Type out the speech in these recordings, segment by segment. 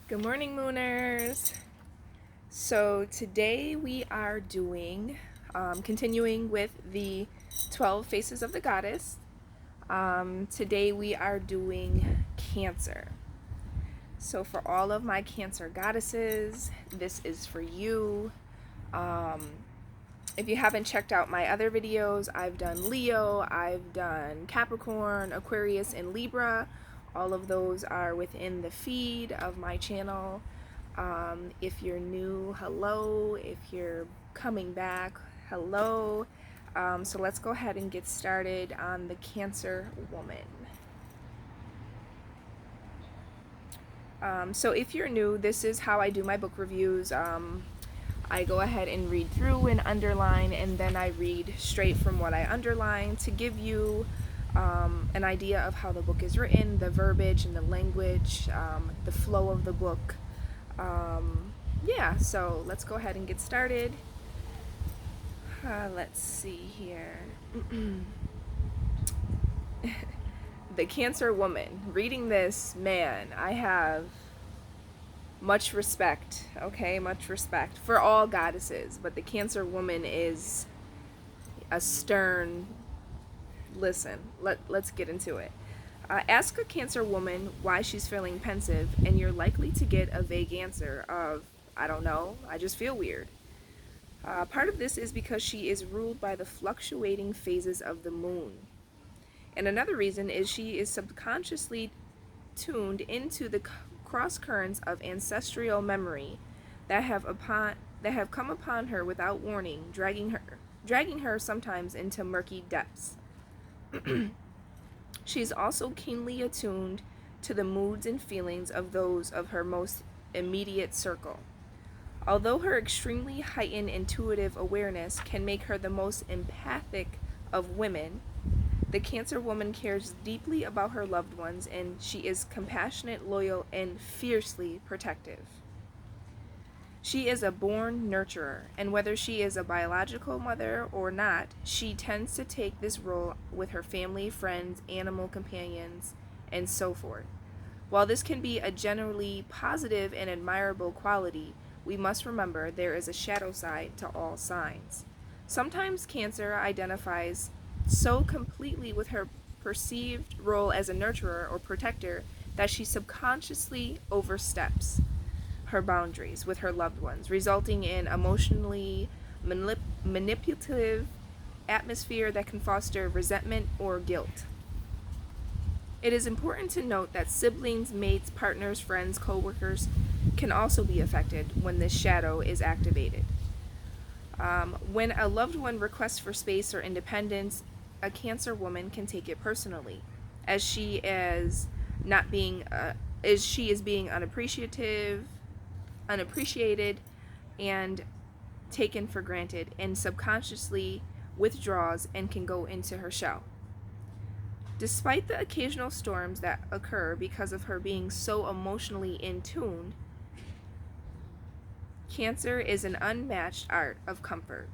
Good morning, Mooners. So today we are doing, continuing with the 12 Faces of the Goddess. Today we are doing Cancer. So for all of my Cancer goddesses, this is for you. If you haven't checked out my other videos, I've done Leo, I've done Capricorn, Aquarius, and Libra. All of those are within the feed of my channel. If you're new, hello. If you're coming back, hello. So let's go ahead and get started on the Cancer woman. So if you're new, this is how I do my book reviews. I go ahead and read through and underline, and then I read straight from what I underline to give you an idea of how the book is written, the verbiage and the language, the flow of the book. Yeah, so let's go ahead and get started. Let's see here. The Cancer woman. Reading this, man, I have much respect, okay? Much respect for all goddesses, but the Cancer woman is a stern... Listen, let's get into it. Ask a Cancer woman why she's feeling pensive, and you're likely to get a vague answer of, I don't know, I just feel weird. Part of this is because she is ruled by the fluctuating phases of the moon. And another reason is she is subconsciously tuned into the cross currents of ancestral memory that have come upon her without warning, dragging her sometimes into murky depths. She's also keenly attuned to the moods and feelings of those of her most immediate circle. Although her extremely heightened intuitive awareness can make her the most empathic of women, the Cancer woman cares deeply about her loved ones, and she is compassionate, loyal, and fiercely protective. She is a born nurturer, and whether she is a biological mother or not, she tends to take this role with her family, friends, animal companions, and so forth. While this can be a generally positive and admirable quality, we must remember there is a shadow side to all signs. Sometimes Cancer identifies so completely with her perceived role as a nurturer or protector that she subconsciously oversteps her boundaries with her loved ones, resulting in emotionally manipulative atmosphere that can foster resentment or guilt. It is important to note that siblings, mates, partners, friends, co-workers can also be affected when this shadow is activated. When a loved one requests for space or independence, a Cancer woman can take it personally, as she is being unappreciated and taken for granted, and subconsciously withdraws and can go into her shell. Despite the occasional storms that occur because of her being so emotionally in tune, Cancer is an unmatched art of comfort.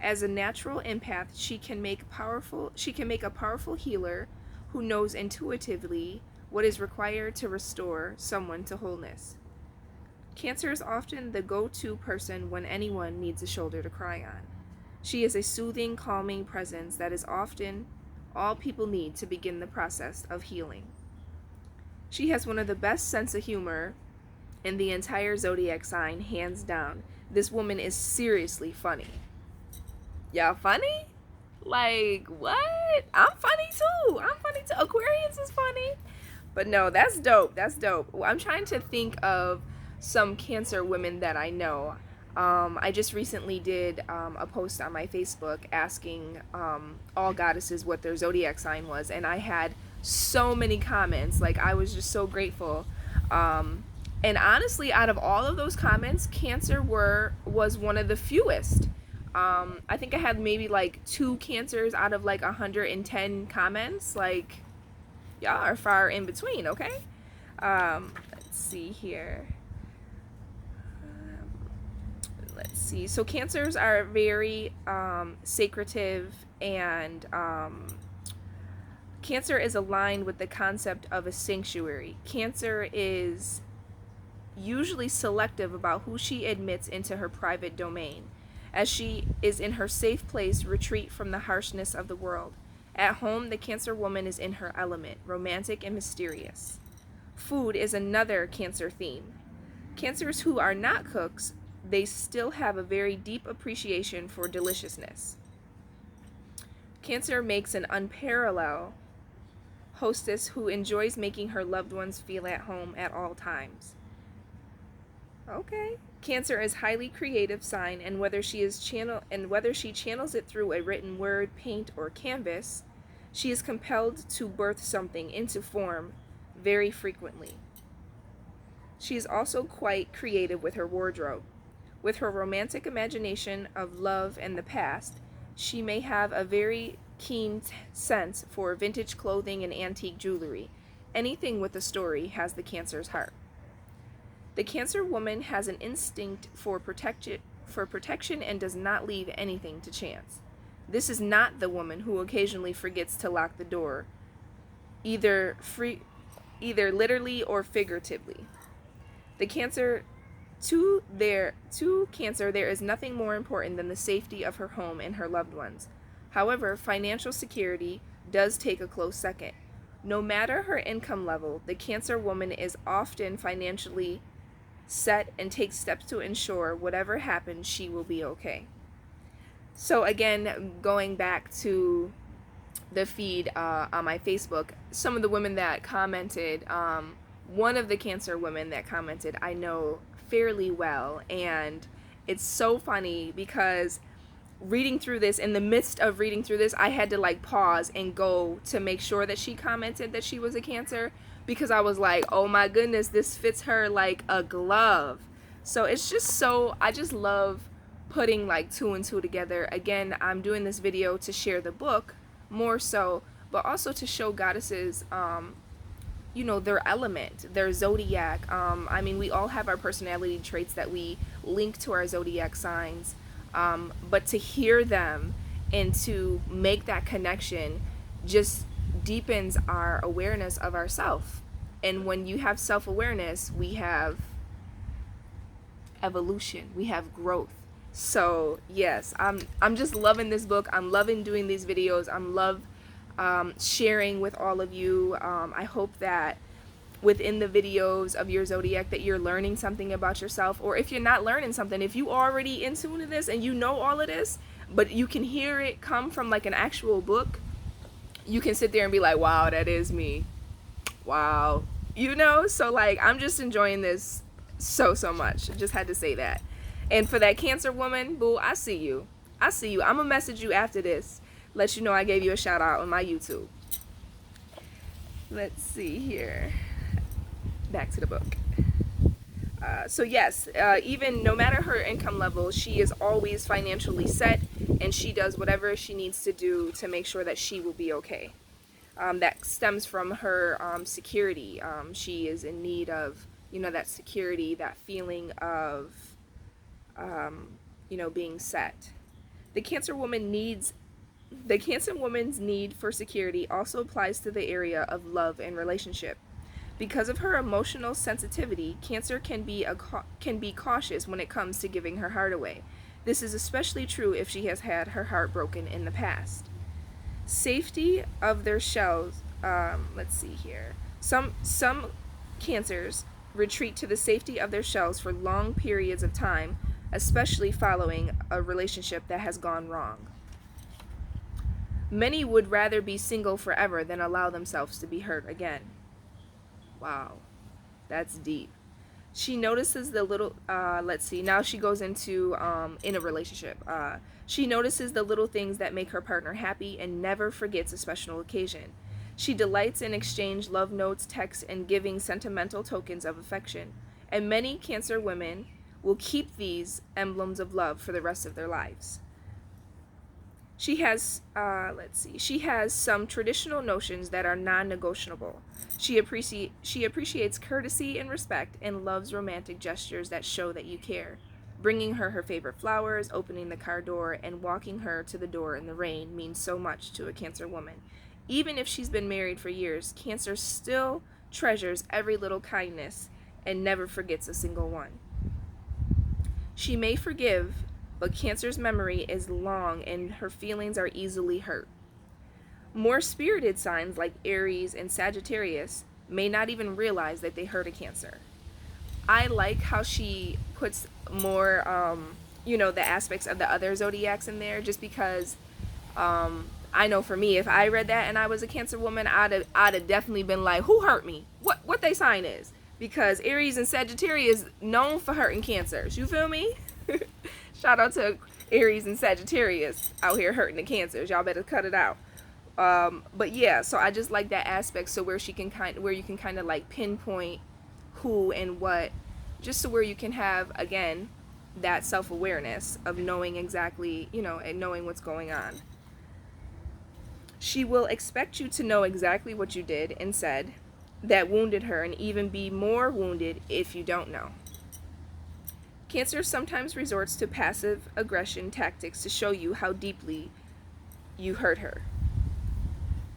As a natural empath, she can make a powerful healer who knows intuitively what is required to restore someone to wholeness. Cancer is often the go-to person when anyone needs a shoulder to cry on. She is a soothing, calming presence that is often all people need to begin the process of healing. She has one of the best sense of humor in the entire zodiac sign, hands down. This woman is seriously funny. Y'all funny? Like, what? I'm funny too. Aquarius is funny. But no, that's dope. I'm trying to think of some Cancer women that I know. I just recently did a post on my Facebook asking all goddesses what their zodiac sign was, and I had so many comments. Like, I was just so grateful. And honestly, out of all of those comments, Cancer was one of the fewest. I think I had maybe like 2 Cancers out of like 110 comments. Like, y'all are far in between, okay? Let's see here. Let's see. So Cancers are very secretive, and Cancer is aligned with the concept of a sanctuary. Cancer is usually selective about who she admits into her private domain, as she is in her safe place, retreat from the harshness of the world. At home, the Cancer woman is in her element, romantic and mysterious. Food is another Cancer theme. Cancers who are not cooks, they still have a very deep appreciation for deliciousness. Cancer makes an unparalleled hostess who enjoys making her loved ones feel at home at all times. Okay. Cancer is highly creative sign, and whether she channels it through a written word, paint, or canvas, she is compelled to birth something into form very frequently. She is also quite creative with her wardrobe. With her romantic imagination of love and the past, she may have a very keen sense for vintage clothing and antique jewelry. Anything with a story has the Cancer's heart. The Cancer woman has an instinct for protection and does not leave anything to chance. This is not the woman who occasionally forgets to lock the door, either literally or figuratively. To Cancer, there is nothing more important than the safety of her home and her loved ones. However, financial security does take a close second. No matter her income level, the Cancer woman is often financially set and takes steps to ensure whatever happens, she will be okay. So again, going back to the feed on my Facebook, some of the women that commented, one of the Cancer women that commented, I know fairly well, and it's so funny because in the midst of reading through this, I had to like pause and go to make sure that she commented that she was a Cancer, because I was like, oh my goodness, this fits her like a glove. So it's just I just love putting like two and two together. Again, I'm doing this video to share the book more so, but also to show goddesses, their element, their zodiac. I mean, we all have our personality traits that we link to our zodiac signs, but to hear them and to make that connection just deepens our awareness of ourself. And when you have self-awareness, we have evolution, we have growth. So yes, I'm just loving this book. I'm loving doing these videos. I'm love sharing with all of you. I hope that within the videos of your zodiac that you're learning something about yourself, or if you're not learning something, if you already in tune to this and you know all of this, but you can hear it come from like an actual book, you can sit there and be like, wow, that is me. Wow. So like, I'm just enjoying this so much. Just had to say that. And for that Cancer woman, boo, I see you. I'm gonna message you after this, let you know I gave you a shout out on my YouTube. Let's see here. Back to the book. So yes, even no matter her income level, she is always financially set, and she does whatever she needs to do to make sure that she will be okay. That stems from her security. She is in need of, that security, that feeling of, being set. The Cancer woman's need for security also applies to the area of love and relationship. Because of her emotional sensitivity, Cancer can be cautious when it comes to giving her heart away. This is especially true if she has had her heart broken in the past. Safety of their shells. Let's see here. Some Cancers retreat to the safety of their shells for long periods of time, especially following a relationship that has gone wrong. Many would rather be single forever than allow themselves to be hurt again. Wow, that's deep. She notices the little, now she goes into, in a relationship. She notices the little things that make her partner happy and never forgets a special occasion. She delights in exchange love notes, texts, and giving sentimental tokens of affection. And many Cancer women will keep these emblems of love for the rest of their lives. She has, she has some traditional notions that are non-negotiable. She appreciates courtesy and respect and loves romantic gestures that show that you care. Bringing her favorite flowers, opening the car door, and walking her to the door in the rain means so much to a Cancer woman. Even if she's been married for years, Cancer still treasures every little kindness and never forgets a single one. She may forgive, but Cancer's memory is long and her feelings are easily hurt. More spirited signs like Aries and Sagittarius may not even realize that they hurt a Cancer. I like how she puts more, the aspects of the other zodiacs in there, just because I know for me, if I read that and I was a Cancer woman, I'd have definitely been like, who hurt me? What they sign is? Because Aries and Sagittarius known for hurting Cancers. You feel me? Shout out to Aries and Sagittarius out here hurting the Cancers. Y'all better cut it out. But yeah, so I just like that aspect. So where you can kind of like pinpoint who and what, just so where you can have, again, that self-awareness of knowing exactly, and knowing what's going on. She will expect you to know exactly what you did and said that wounded her, and even be more wounded if you don't know. Cancer sometimes resorts to passive aggression tactics to show you how deeply you hurt her.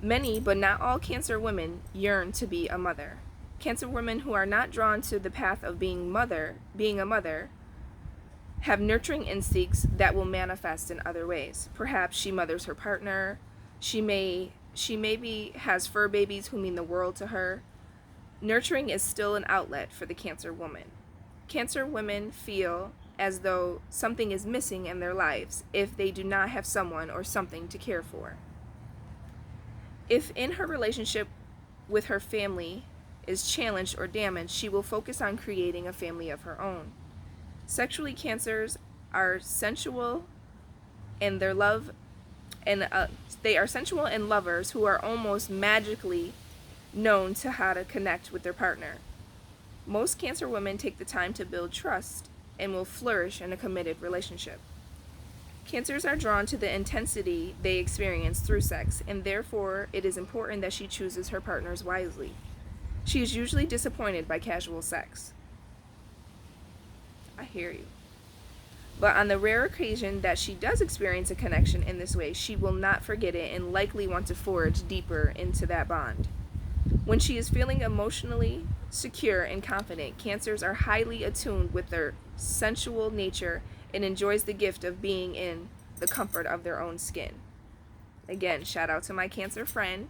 Many, but not all, Cancer women yearn to be a mother. Cancer women who are not drawn to the path of being a mother, have nurturing instincts that will manifest in other ways. Perhaps she mothers her partner. She maybe has fur babies who mean the world to her. Nurturing is still an outlet for the Cancer woman. Cancer women feel as though something is missing in their lives if they do not have someone or something to care for. If in her relationship with her family is challenged or damaged, she will focus on creating a family of her own. Sexually, Cancers are sensual, and they are sensual and lovers who are almost magically known to how to connect with their partner. Most Cancer women take the time to build trust and will flourish in a committed relationship. Cancers are drawn to the intensity they experience through sex, and therefore it is important that she chooses her partners wisely. She is usually disappointed by casual sex. I hear you. But on the rare occasion that she does experience a connection in this way, she will not forget it and likely want to forge deeper into that bond. When she is feeling emotionally secure and confident, Cancers are highly attuned with their sensual nature and enjoys the gift of being in the comfort of their own skin. Again, shout out to my Cancer friend,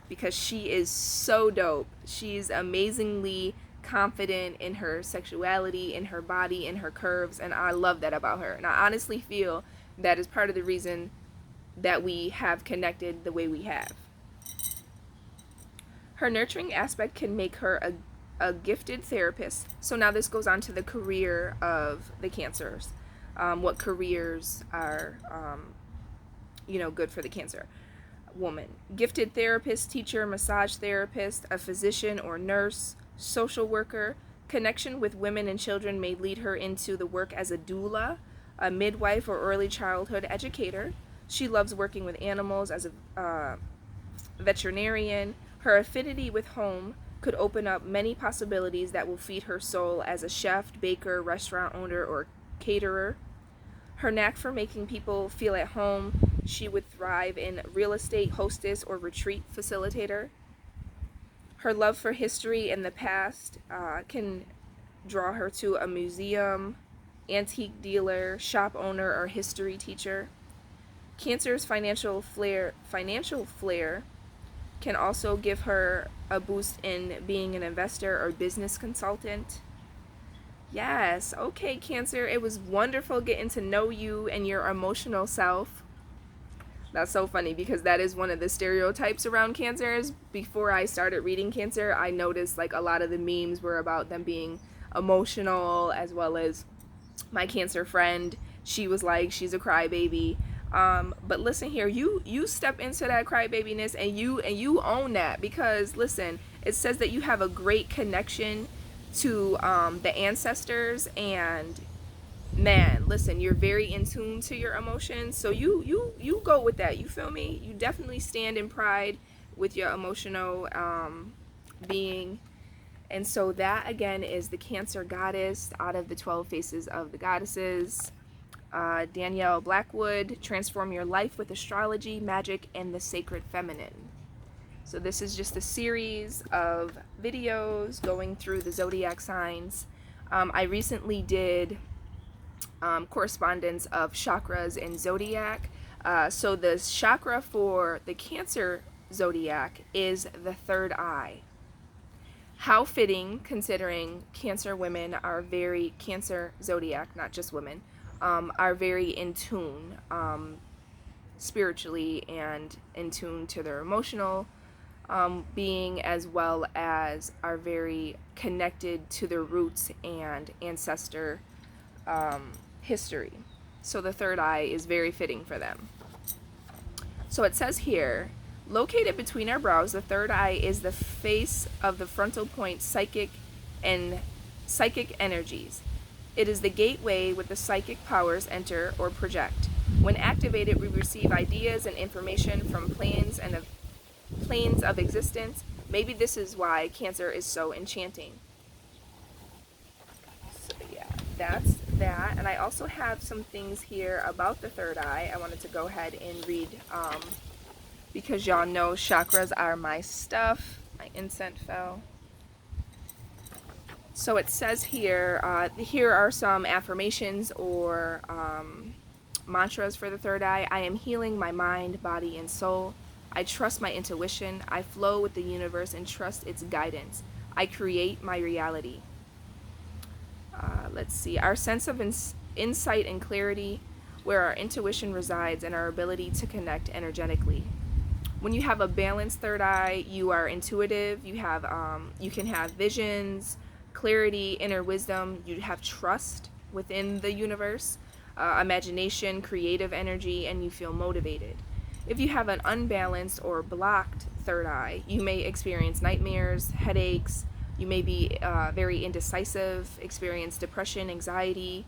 because she is so dope. She's amazingly confident in her sexuality, in her body, in her curves, and I love that about her. And I honestly feel that is part of the reason that we have connected the way we have. Her nurturing aspect can make her a gifted therapist. So now this goes on to the career of the Cancers. What careers are, good for the Cancer woman. Gifted therapist, teacher, massage therapist, a physician or nurse, social worker. Connection with women and children may lead her into the work as a doula, a midwife, or early childhood educator. She loves working with animals as a veterinarian. Her affinity with home could open up many possibilities that will feed her soul as a chef, baker, restaurant owner, or caterer. Her knack for making people feel at home, she would thrive in real estate, hostess, or retreat facilitator. Her love for history and the past can draw her to a museum, antique dealer, shop owner, or history teacher. Cancer's financial flair can also give her a boost in being an investor or business consultant. Yes, okay, Cancer, it was wonderful getting to know you and your emotional self. That's so funny because that is one of the stereotypes around Cancers. Before I started reading Cancer, I noticed like a lot of the memes were about them being emotional, as well as my Cancer friend. She was like, she's a crybaby. But listen here, you step into that crybabiness and you own that, because listen, it says that you have a great connection to the ancestors, and man, listen, you're very in tune to your emotions, so you go with that, you feel me? You definitely stand in pride with your emotional being. And so that again is the Cancer goddess out of the 12 faces of the goddesses. Danielle Blackwood, Transform Your Life with Astrology, Magic, and the Sacred Feminine. So this is just a series of videos going through the zodiac signs. I recently did correspondence of chakras and zodiac. So the chakra for the Cancer zodiac is the third eye. How fitting, considering Cancer women are very, Cancer zodiac, not just women, are very in tune spiritually and in tune to their emotional being, as well as are very connected to their roots and ancestor history. So the third eye is very fitting for them. So it says here, located between our brows, the third eye is the face of the frontal point psychic energies. It is the gateway where the psychic powers enter or project. When activated, we receive ideas and information from planes of existence. Maybe this is why Cancer is so enchanting. So yeah, that's that. And I also have some things here about the third eye I wanted to go ahead and read, because y'all know chakras are my stuff. My incense fell. So it says here, here are some affirmations or mantras for the third eye. I am healing my mind, body, and soul. I trust my intuition. I flow with the universe and trust its guidance. I create my reality. Let's see. Our sense of insight and clarity, where our intuition resides and our ability to connect energetically. When you have a balanced third eye, you are intuitive. You can have visions, clarity, inner wisdom. You have trust within the universe, imagination, creative energy, and you feel motivated. If you have an unbalanced or blocked third eye, you may experience nightmares, headaches. You may be very indecisive, experience depression, anxiety,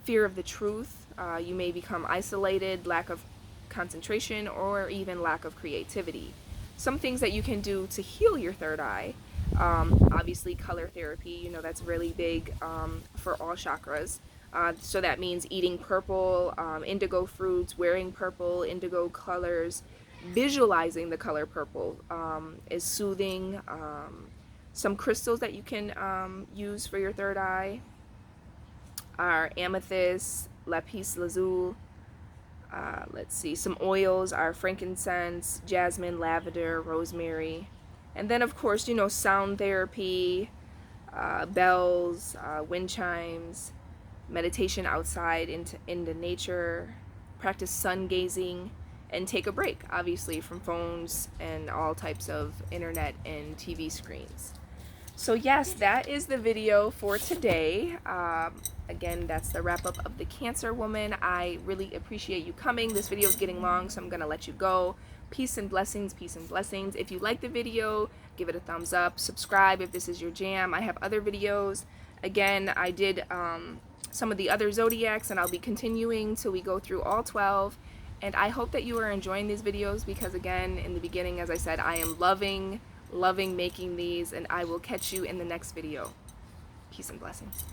fear of the truth. You may become isolated, lack of concentration, or even lack of creativity. Some things that you can do to heal your third eye, obviously color therapy, you know, that's really big for all chakras. So that means eating purple, indigo fruits, wearing purple, indigo colors, visualizing the color purple is soothing. Some crystals that you can use for your third eye are amethyst, lapis lazuli. Let's see, some oils are frankincense, jasmine, lavender, rosemary. And then, of course, you know, sound therapy, bells, wind chimes, meditation outside into nature, practice sun gazing, and take a break, obviously, from phones and all types of internet and TV screens. So yes, that is the video for today. Again, that's the wrap-up of the Cancer woman. I really appreciate you coming. This video is getting long, so I'm gonna let you go. Peace and blessings, peace and blessings. If you like the video, give it a thumbs up. Subscribe if this is your jam. I have other videos. Again, I did some of the other zodiacs, and I'll be continuing till we go through all 12. And I hope that you are enjoying these videos, because again, in the beginning, as I said, I am loving making these, and I will catch you in the next video. Peace and blessings.